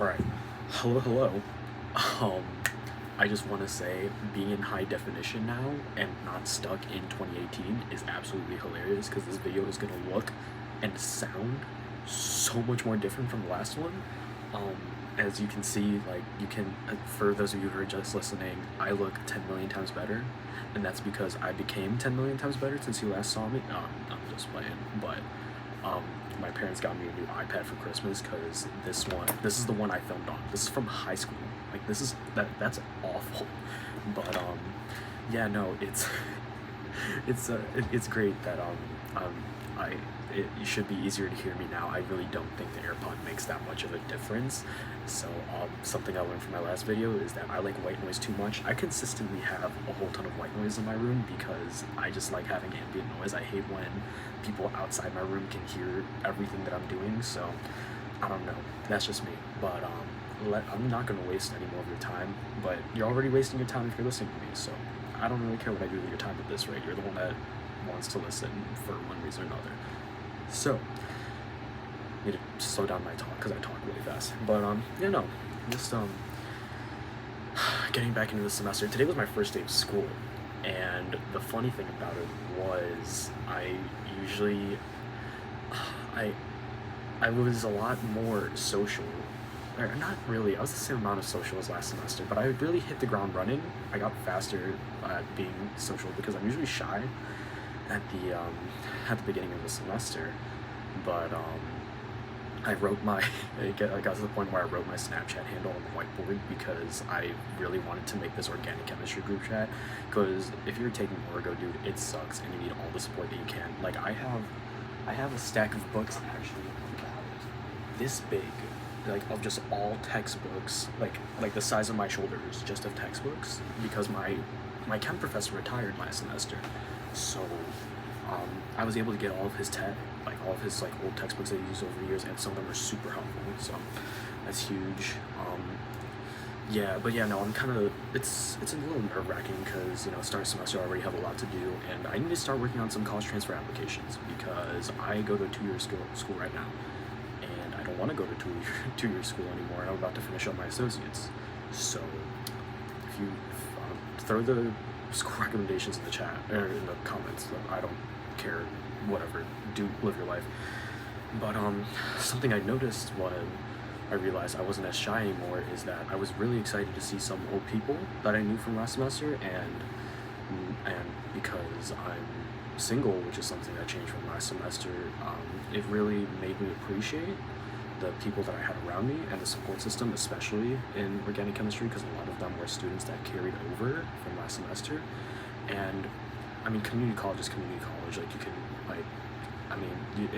Alright, hello. Um, I just want to say being in high definition now and not stuck in 2018 is absolutely hilarious because this video is going to look and sound so much more different from the last one. Um, as you can see, like, for those of you who are just listening, I look 10 million times better, and that's because I became 10 million times better since you last saw me. I'm just playing, but my parents got me a new iPad for Christmas because this is the one I filmed on. This is from high school. Like, that's awful. But yeah, no, it's it's great that it should be easier to hear me now. I really don't think the AirPod makes that much of a difference. So something I learned from my last video is that I like white noise too much. I consistently have a whole ton of white noise in my room because I just like having ambient noise. I hate when people outside my room can hear everything that I'm doing. So I don't know, that's just me. But I'm not gonna waste any more of your time, but you're already wasting your time if you're listening to me, so I don't really care what I do with your time at this rate. You're the one that wants to listen for one reason or another. So, I need to slow down my talk because I talk really fast. But yeah, no, just getting back into the semester. Today was my first day of school, and the funny thing about it was I was a lot more social. Or not really, I was the same amount of social as last semester, but I really hit the ground running. I got faster at being social because I'm usually shy at the beginning of the semester. But I got to the point where I wrote my Snapchat handle on the whiteboard because I really wanted to make this organic chemistry group chat. Because if you're taking Orgo, dude, it sucks and you need all the support that you can. Like, I have a stack of books actually about this big, like, of just all textbooks, like the size of my shoulders, just of textbooks, because my chem professor retired last semester. So I was able to get all of his old textbooks that he used over the years, and some of them are super helpful, so that's huge. Yeah, but yeah, no, I'm kind of, it's a little nerve-wracking because, you know, start semester, I already have a lot to do, and I need to start working on some college transfer applications because I go to a two-year school right now, and I don't want to go to two-year school anymore, and I'm about to finish up my associates. So if you throw the school recommendations in the chat, or in the comments, I don't care, whatever, live your life. But something I noticed when I realized I wasn't as shy anymore is that I was really excited to see some old people that I knew from last semester, and because I'm single, which is something that changed from last semester, it really made me appreciate the people that I had around me and the support system, especially in organic chemistry, because a lot of them were students that carried over from last semester. And I mean, community college is community college. Like, you can, like, I mean, it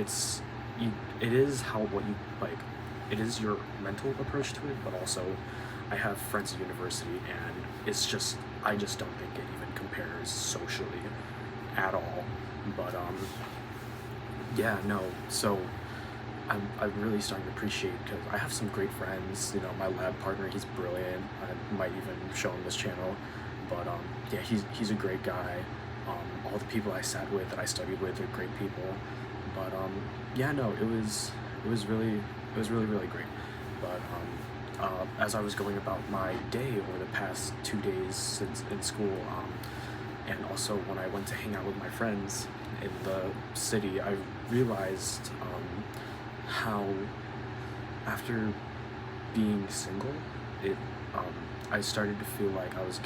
is your mental approach to it, but also I have friends at university, and I just don't think it even compares socially at all. But yeah, no, so I'm really starting to appreciate, because I have some great friends. You know, my lab partner, he's brilliant. I might even show him this channel, but yeah, he's a great guy. All the people I sat with, that I studied with, are great people. But yeah, no, it was really great. But as I was going about my day over the past 2 days since in school, and also when I went to hang out with my friends in the city, I realized how, after being single, I started to feel like I was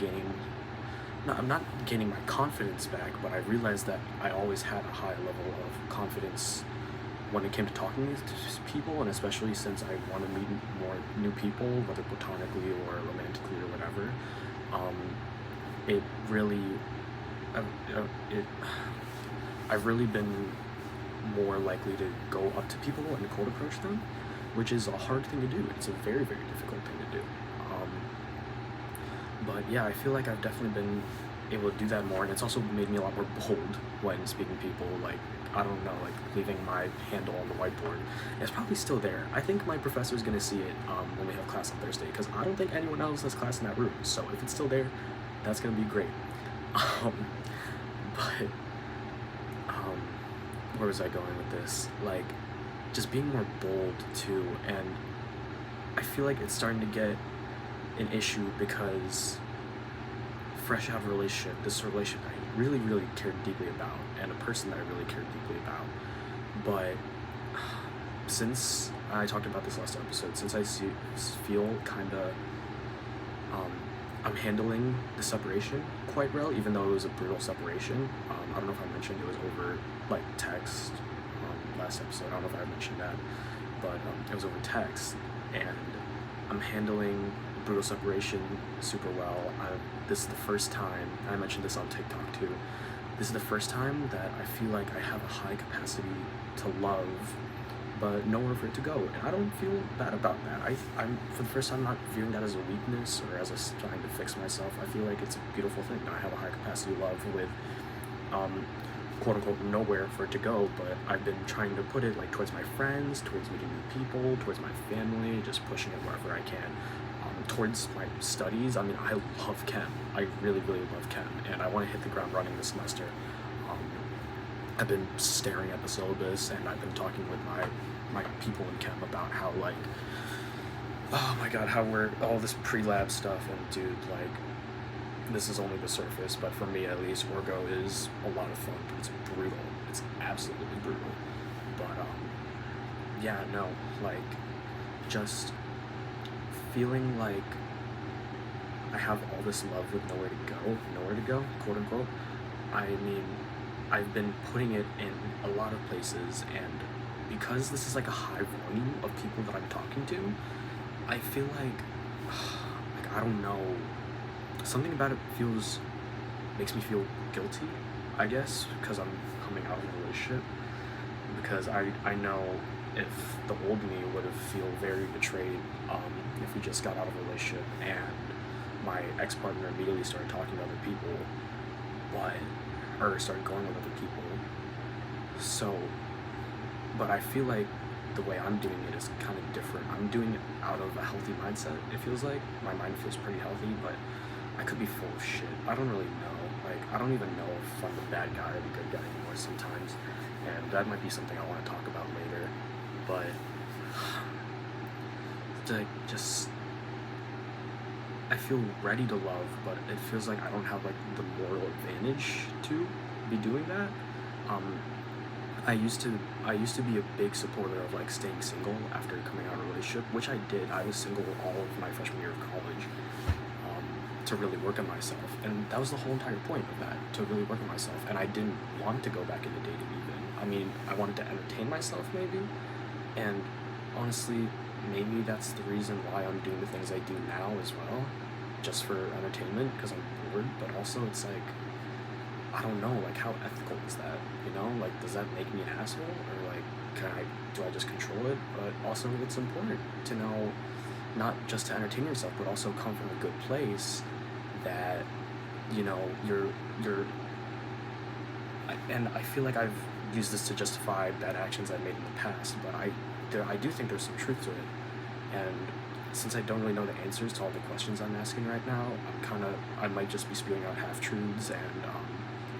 I'm not gaining my confidence back, but I realized that I always had a high level of confidence when it came to talking to people, and especially since I want to meet more new people, whether platonically or romantically or whatever. I've really been more likely to go up to people and cold approach them, which is a hard thing to do. It's a very, very difficult thing to do. But yeah, I feel like I've definitely been able to do that more, and it's also made me a lot more bold when speaking to people. Like, I don't know, like leaving my handle on the whiteboard. It's probably still there. I think my professor's gonna see it when we have class on Thursday, because I don't think anyone else has class in that room. So if it's still there, that's gonna be great. But where was I going with this? Like, just being more bold too, and I feel like it's starting to get an issue because fresh out of a relationship, this relationship I really, really cared deeply about, and a person that I really cared deeply about. But since I talked about this last episode, since I feel kind of I'm handling the separation quite well, even though it was a brutal separation. I don't know if I mentioned it was over like text last episode. I don't know if I mentioned that, but it was over text, and I'm handling brutal separation super well. This is the first time, and I mentioned this on TikTok too. This is the first time that I feel like I have a high capacity to love, but nowhere for it to go, and I don't feel bad about that. I'm for the first time not viewing that as a weakness or as a trying to fix myself. I feel like it's a beautiful thing. I have a high capacity love with, quote unquote, nowhere for it to go, but I've been trying to put it like towards my friends, towards meeting new people, towards my family, just pushing it wherever I can. Towards my studies, I mean, I love chem. I really, really love chem, and I want to hit the ground running this semester. I've been staring at the syllabus, and I've been talking with my people in chem about how, like, oh my god, how we're all this pre-lab stuff, and dude, like, this is only the surface, but for me at least, Orgo is a lot of fun, but it's brutal. It's absolutely brutal. But yeah, no, like, just feeling like I have all this love with nowhere to go, quote unquote. I mean, I've been putting it in a lot of places, and because this is like a high volume of people that I'm talking to, I feel like I don't know, something about it makes me feel guilty, I guess, because I'm coming out of a relationship, because I know if the old me would have feel very betrayed if we just got out of a relationship and my ex-partner immediately started talking to other people, or started going with other people. So, but I feel like the way I'm doing it is kind of different. I'm doing it out of a healthy mindset. It feels like my mind feels pretty healthy, but I could be full of shit. I don't really know. Like, I don't even know if I'm the bad guy or the good guy anymore sometimes, and that might be something I want to talk about later. But like, just I feel ready to love, but it feels like I don't have like the moral advantage to be doing that. I used to be a big supporter of like staying single after coming out of a relationship, which I did. I was single all of my freshman year of college, to really work on myself, and that was the whole entire point of that, to really work on myself. And I didn't want to go back into dating even. I mean, I wanted to entertain myself maybe, and honestly, maybe that's the reason why I'm doing the things I do now as well, just for entertainment, because I'm bored. But also, it's like, I don't know, like, how ethical is that, you know? Like, does that make me an asshole, or like, do I just control it? But also, it's important to know, not just to entertain yourself, but also come from a good place, that, you know, and I feel like I've used this to justify bad actions I've made in the past, but I do think there's some truth to it. And since I don't really know the answers to all the questions I'm asking right now, I might just be spewing out half-truths and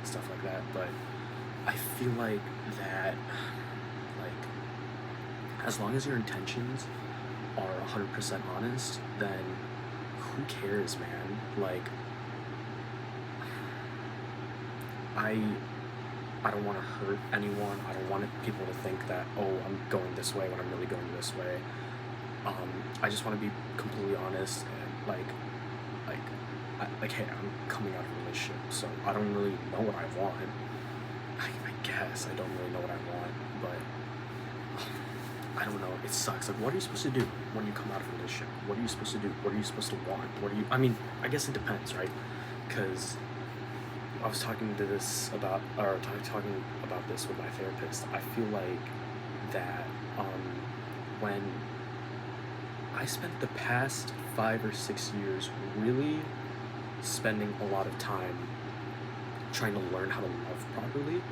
stuff like that, but I feel like that, like, as long as your intentions are 100% honest, then who cares, man? Like, I don't want to hurt anyone. I don't want people to think that, oh, I'm going this way when I'm really going this way. I just want to be completely honest, and like, hey, I'm coming out of a relationship, so I don't really know what I want. I guess I don't really know what I want, but I don't know. It sucks. Like, what are you supposed to do when you come out of a relationship? What are you supposed to do? What are you supposed to want? I mean, I guess it depends, right? Because I was talking about this with my therapist. I feel like that when I spent the past 5 or 6 years really spending a lot of time trying to learn how to love properly,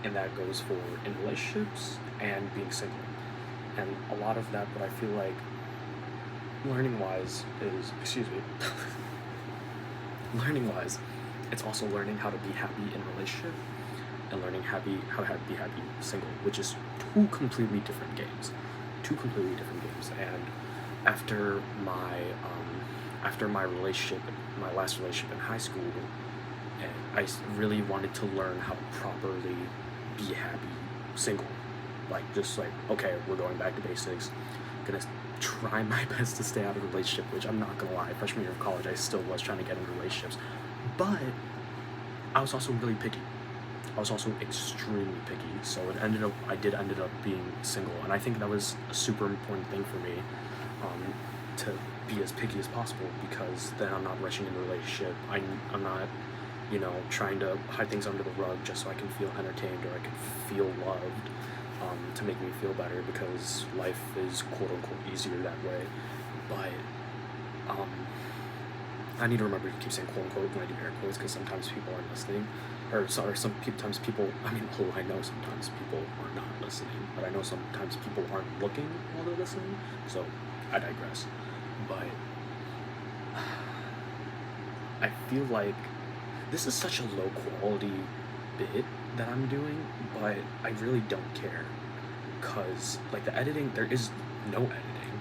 and that goes for in relationships and being single. And a lot of that, but I feel like learning-wise, it's also learning how to be happy in a relationship and learning how to be happy single, which is two completely different games. And after my after my relationship, my last relationship in high school, and really wanted to learn how to properly be happy single. Like, just like, okay, we're going back to basics. Gonna try my best to stay out of a relationship, which I'm not gonna lie, freshman year of college, I still was trying to get into relationships. But I was also really picky. I was also extremely picky, so I did ended up being single, and I think that was a super important thing for me, to be as picky as possible, because then I'm not rushing into a relationship. I'm not, trying to hide things under the rug just so I can feel entertained or I can feel loved, to make me feel better, because life is quote unquote easier that way. But I need to remember to keep saying quote unquote when I do air quotes, because sometimes people aren't listening, or sorry, sometimes people. I mean, I know sometimes people are not listening, but I know sometimes people aren't looking while they're listening. So I digress. But I feel like this is such a low quality bit that I'm doing, but I really don't care, because like the editing, there is no editing.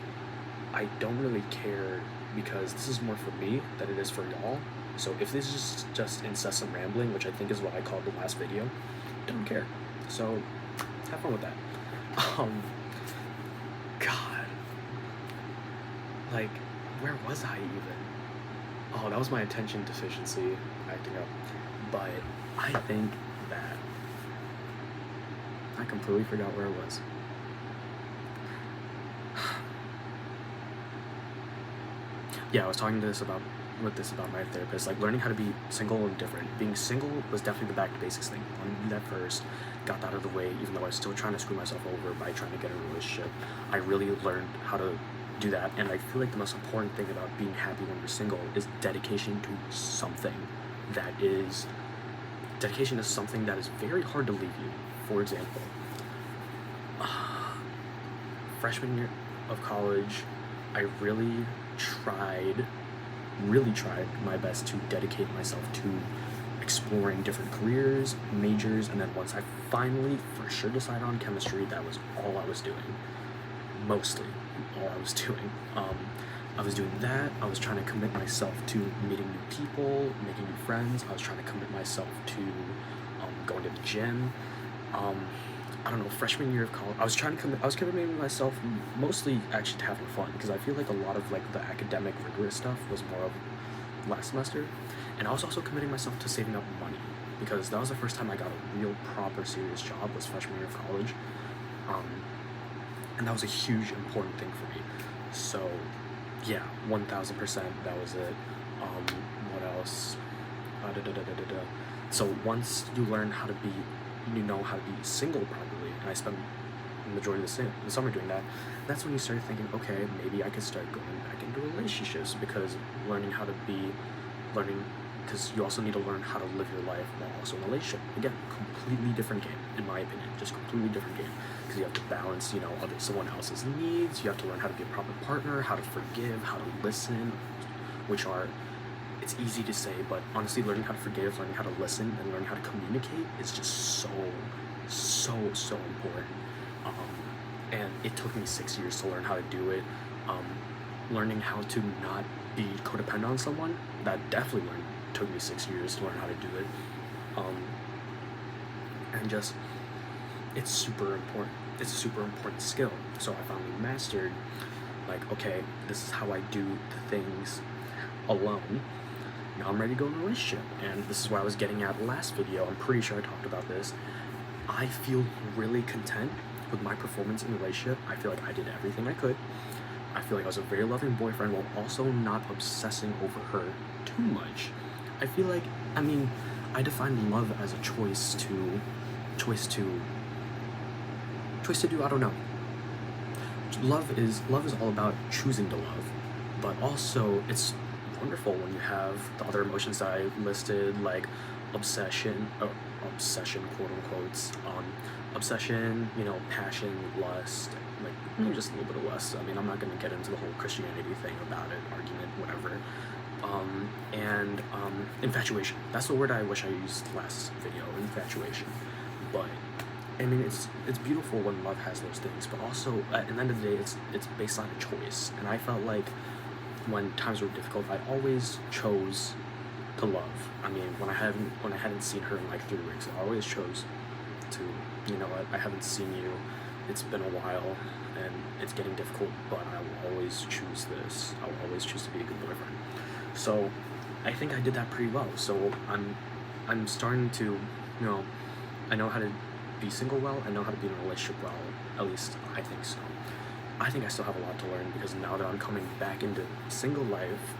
I don't really care, because this is more for me than it is for y'all. So if this is just incessant rambling, which I think is what I called the last video, don't care. So have fun with that. God, like, where was I even? Oh, that was my attention deficiency acting up. But I think that I completely forgot where it was. Yeah, I was talking about my therapist, like learning how to be single and different. Being single was definitely the back to basics thing. I wanted to do that first, got that out of the way, even though I was still trying to screw myself over by trying to get in a relationship. I really learned how to do that, and I feel like the most important thing about being happy when you're single is dedication to something that is very hard to leave you. For example, freshman year of college, I really tried my best to dedicate myself to exploring different careers, majors, and then once I finally for sure decided on chemistry, that was all I was doing. Mostly all I was doing. I was doing that. I was trying to commit myself to meeting new people, making new friends. I was trying to commit myself to going to the gym. I don't know, freshman year of college, I was committing myself mostly actually to having fun, because I feel like a lot of like the academic rigorous stuff was more of last semester. And I was also committing myself to saving up money, because that was the first time I got a real proper serious job, was freshman year of college. And that was a huge important thing for me. So yeah, 1000%, that was it. What else? So once you learn how to be, know how to be single properly, and I spent the majority of the summer doing that, that's when you start thinking, okay, maybe I could start going back into relationships, because because you also need to learn how to live your life while also in a relationship. Again, completely different game, in my opinion, just completely different game, because you have to balance, someone else's needs, you have to learn how to be a proper partner, how to forgive, how to listen, it's easy to say, but honestly, learning how to forgive, learning how to listen, and learning how to communicate is just so important. And it took me 6 years to learn how to do it. Learning how to not be codependent on someone, that definitely took me 6 years to learn how to do it. And just, it's super important. It's a super important skill. So I finally mastered, like, okay, this is how I do the things alone. Now I'm ready to go in a relationship, and this is what I was getting at last video. I'm pretty sure I talked about this. I feel really content with my performance in the relationship. I feel like I did everything I could. I feel like I was a very loving boyfriend while also not obsessing over her too much. I feel like, I define love as a choice to do, I don't know. Love is all about choosing to love, but also it's wonderful when you have the other emotions that I listed, like obsession, quote unquote, obsession, passion, lust, like just a little bit of lust. I'm not going to get into the whole Christianity thing about it, argument, whatever. And infatuation. That's the word I wish I used last video, infatuation. But I mean, it's beautiful when love has those things, but also at the end of the day, it's based on a choice. And I felt like when times were difficult, I always chose to love. I mean, when I hadn't seen her in like 3 weeks, I always chose to, you know what, I haven't seen you. It's been a while, and it's getting difficult, but I will always choose this. I will always choose to be a good boyfriend. So, I think I did that pretty well. So I'm starting to, you know, I know how to be single well. I know how to be in a relationship well. At least I think so. I think I still have a lot to learn because now that I'm coming back into single life,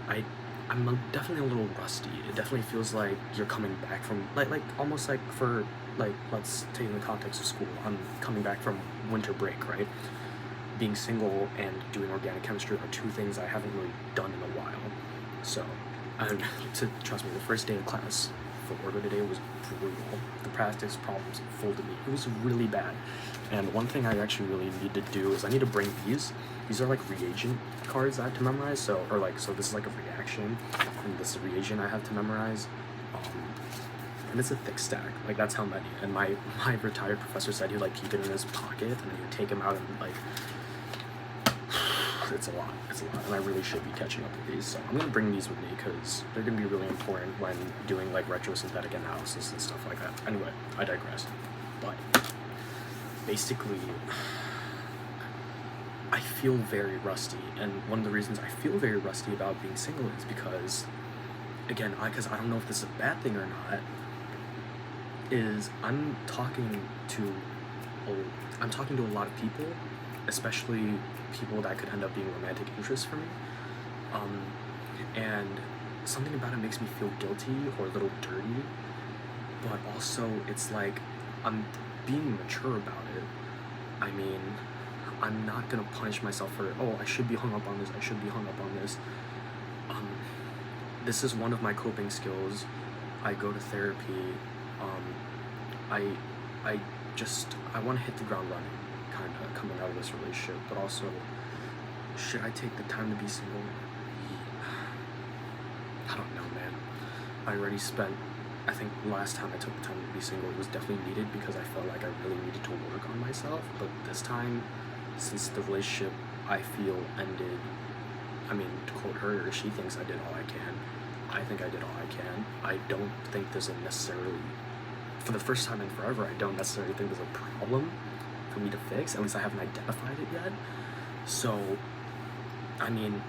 I I'm definitely a little rusty. It definitely feels like you're coming back from like almost like for like let's take in the context of school. I'm coming back from winter break, right? Being single and doing organic chemistry are two things I haven't really done in a while. So, and to trust me, the first day of class for order today was brutal. The practice problems folded me. It was really bad. And one thing I actually really need to do is I need to bring these. These are like reagent cards I have to memorize. So, or like, so this is like a reaction, and this is a reagent I have to memorize. And it's a thick stack. Like that's how many. And my retired professor said he'd like keep it in his pocket and then he'd take them out and like. It's a lot, and I really should be catching up with these, so I'm gonna bring these with me because they're gonna be really important when doing like retrosynthetic analysis and stuff like that. Anyway, I digress. But basically, I feel very rusty, and one of the reasons I feel very rusty about being single is because, again, because I don't know if this is a bad thing or not, is I'm talking to a lot of people, especially people that could end up being romantic interests for me. And something about it makes me feel guilty or a little dirty, but also it's like I'm being mature about it. I mean, I'm not gonna punish myself for, oh, I should be hung up on this, I should be hung up on this. This is one of my coping skills. I go to therapy. I want to hit the ground running, kind of coming out of this relationship, but also, should I take the time to be single? I don't know, man. I already spent, I think last time I took the time to be single, it was definitely needed because I felt like I really needed to work on myself, but this time, since the relationship I feel ended, I mean, to quote her, she thinks I did all I can. I think I did all I can. I don't think there's a necessarily, for the first time in forever, I don't necessarily think there's a problem for me to fix. At least I haven't identified it yet. So, I mean,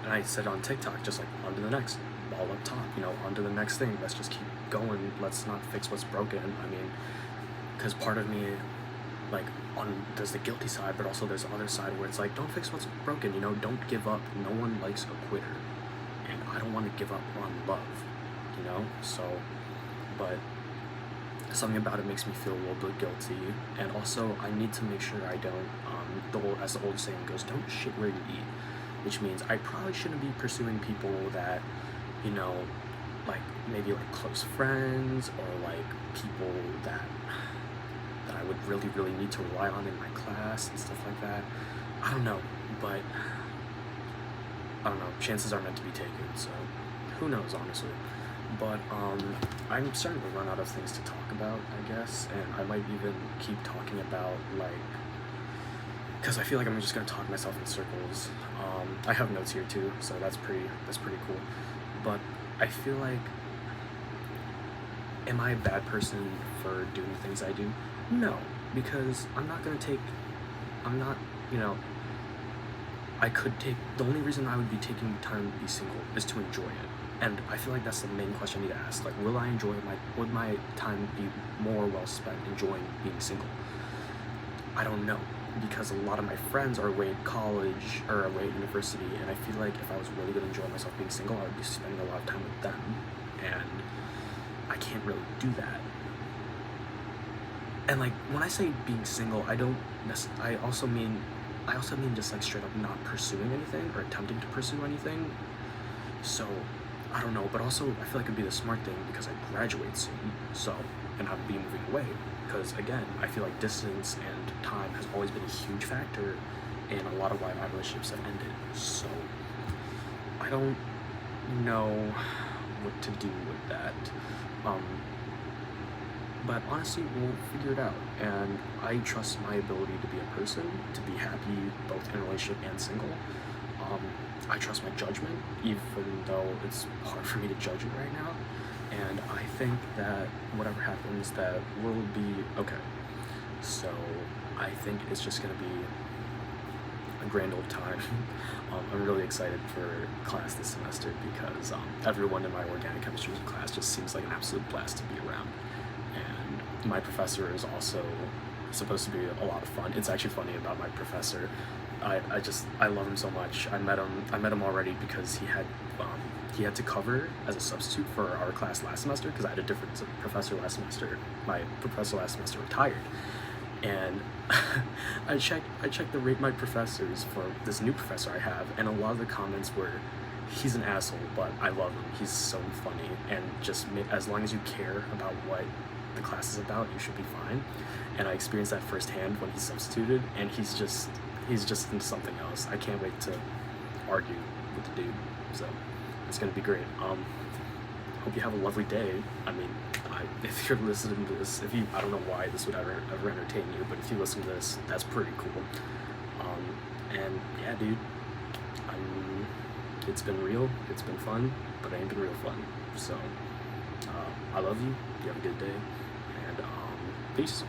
and I said on TikTok, just like, on to the next, ball up top, you know, on to the next thing. Let's just keep going. Let's not fix what's broken. I mean, because part of me, like, there's the guilty side, but also there's the other side where it's like, don't fix what's broken, you know, don't give up. No one likes a quitter. And I don't want to give up on love, you know? So, but something about it makes me feel a little bit guilty, and also I need to make sure I don't, as the old saying goes, don't shit where you eat, which means I probably shouldn't be pursuing people that, you know, like maybe like close friends or like people that I would really, really need to rely on in my class and stuff like that. I don't know, but I don't know, chances are meant to be taken, so who knows, honestly. But I'm starting to run out of things to talk about, I guess, and I might even keep talking about, like, because I feel like I'm just gonna talk myself in circles. I have notes here too, so that's pretty cool. But I feel like, am I a bad person for doing things I do? No, because I'm not, you know, the only reason I would be taking time to be single is to enjoy it. And I feel like that's the main question I need to ask. Like, would my time be more well spent enjoying being single? I don't know, because a lot of my friends are away at college or away at university, and I feel like if I was really gonna enjoy myself being single, I would be spending a lot of time with them, and I can't really do that. And like, when I say being single, I also mean just like straight up not pursuing anything or attempting to pursue anything. So, I don't know, but also I feel like it'd be the smart thing because I graduate soon, so, and I'll be moving away, because again, I feel like distance and time has always been a huge factor in a lot of why my relationships have ended, so I don't know what to do with that. but honestly, we'll figure it out. And I trust my ability to be a person, to be happy both in a relationship and single. Um, I trust my judgment, even though it's hard for me to judge it right now. And I think that whatever happens, that we'll be okay. So I think it's just gonna be a grand old time. I'm really excited for class this semester because everyone in my organic chemistry class just seems like an absolute blast to be around. And my professor is also supposed to be a lot of fun. It's actually funny about my professor. I love him so much. I met him already because he had to cover as a substitute for our class last semester because I had a different professor last semester. My professor last semester retired, and I checked the rate my professors for this new professor I have, and a lot of the comments were, he's an asshole, but I love him. He's so funny, and just as long as you care about what the class is about, you should be fine. And I experienced that firsthand when he substituted, and he's just into something else. I can't wait to argue with the dude. So it's gonna be great. Hope you have a lovely day. I mean, if you're listening to this, I don't know why this would ever entertain you, but if you listen to this, that's pretty cool. And yeah, dude, it's been real, it's been fun, but it ain't been real fun. So, I love you. You have a good day, and peace.